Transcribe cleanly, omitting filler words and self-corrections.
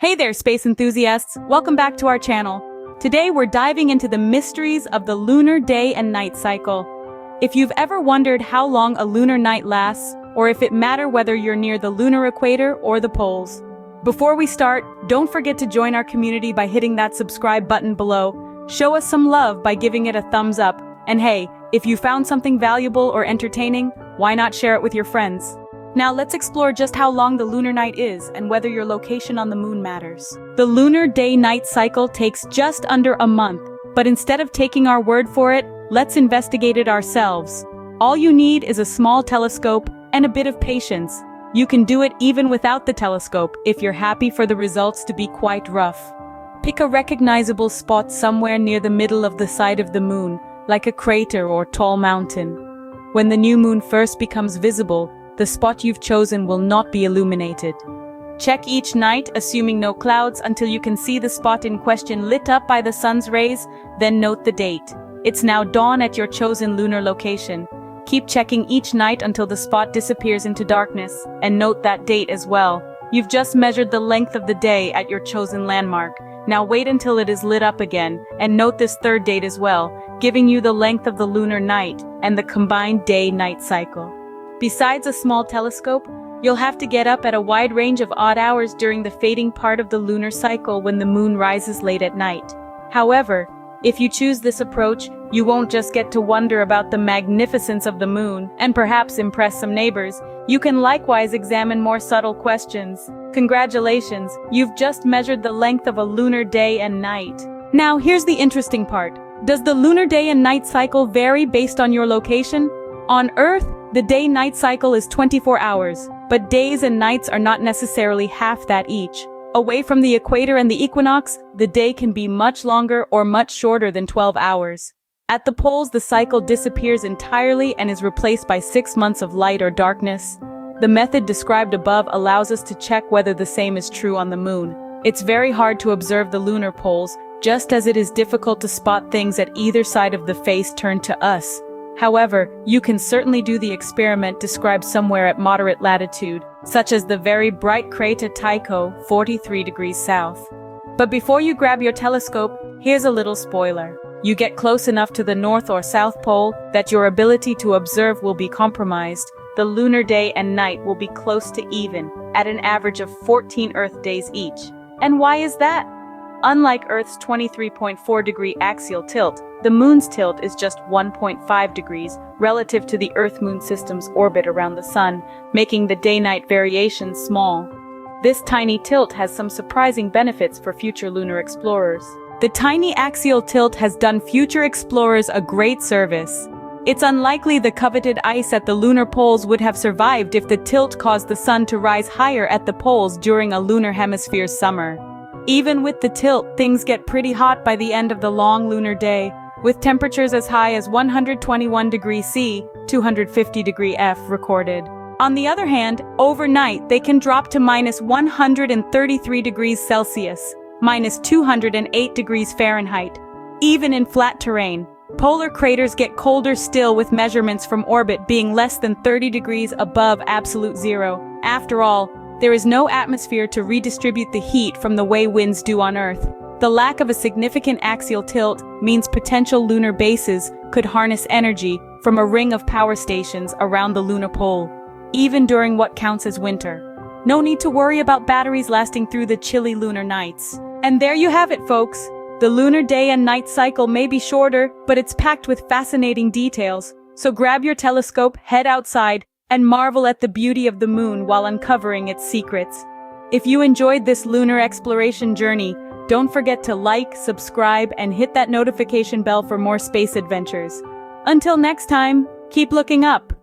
Hey there, space enthusiasts! Welcome back to our channel. Today we're diving into the mysteries of the lunar day and night cycle. If you've ever wondered how long a lunar night lasts, or if it matters whether you're near the lunar equator or the poles. Before we start, don't forget to join our community by hitting that subscribe button below. Show us some love by giving it a thumbs up. And hey, if you found something valuable or entertaining, why not share it with your friends? Now let's explore just how long the lunar night is and whether your location on the moon matters. The lunar day-night cycle takes just under a month, but instead of taking our word for it, let's investigate it ourselves. All you need is a small telescope and a bit of patience. You can do it even without the telescope if you're happy for the results to be quite rough. Pick a recognizable spot somewhere near the middle of the side of the moon, like a crater or tall mountain. When the new moon first becomes visible, the spot you've chosen will not be illuminated. Check each night, assuming no clouds, until you can see the spot in question lit up by the sun's rays, then note the date. It's now dawn at your chosen lunar location. Keep checking each night until the spot disappears into darkness, and note that date as well. You've just measured the length of the day at your chosen landmark. Now wait until it is lit up again, and note this third date as well, giving you the length of the lunar night and the combined day-night cycle. Besides a small telescope, you'll have to get up at a wide range of odd hours during the fading part of the lunar cycle when the moon rises late at night. However, if you choose this approach, you won't just get to wonder about the magnificence of the moon and perhaps impress some neighbors. You can likewise examine more subtle questions. Congratulations, you've just measured the length of a lunar day and night. Now here's the interesting part. Does the lunar day and night cycle vary based on your location? On Earth, the day-night cycle is 24 hours, but days and nights are not necessarily half that each. Away from the equator and the equinox, the day can be much longer or much shorter than 12 hours. At the poles, the cycle disappears entirely and is replaced by 6 months of light or darkness. The method described above allows us to check whether the same is true on the moon. It's very hard to observe the lunar poles, just as it is difficult to spot things at either side of the face turned to us. However, you can certainly do the experiment described somewhere at moderate latitude, such as the very bright crater Tycho, 43 degrees south. But before you grab your telescope, here's a little spoiler. You get close enough to the North or South Pole that your ability to observe will be compromised. The lunar day and night will be close to even, at an average of 14 Earth days each. And why is that? Unlike Earth's 23.4-degree axial tilt, the moon's tilt is just 1.5 degrees relative to the Earth-Moon system's orbit around the sun, making the day-night variations small. This tiny tilt has some surprising benefits for future lunar explorers. The tiny axial tilt has done future explorers a great service. It's unlikely the coveted ice at the lunar poles would have survived if the tilt caused the sun to rise higher at the poles during a lunar hemisphere's summer. Even with the tilt, things get pretty hot by the end of the long lunar day, with temperatures as high as 121 degrees C, 250 degree F recorded. On the other hand, overnight they can drop to minus 133 degrees Celsius, minus 208 degrees Fahrenheit. Even in flat terrain, polar craters get colder still, with measurements from orbit being less than 30 degrees above absolute zero. After all, there is no atmosphere to redistribute the heat from the way winds do on Earth. The lack of a significant axial tilt means potential lunar bases could harness energy from a ring of power stations around the lunar pole, even during what counts as winter. No need to worry about batteries lasting through the chilly lunar nights. And there you have it, folks. The lunar day and night cycle may be shorter, but it's packed with fascinating details. So grab your telescope, head outside, and marvel at the beauty of the moon while uncovering its secrets. If you enjoyed this lunar exploration journey, don't forget to like, subscribe, and hit that notification bell for more space adventures. Until next time, keep looking up.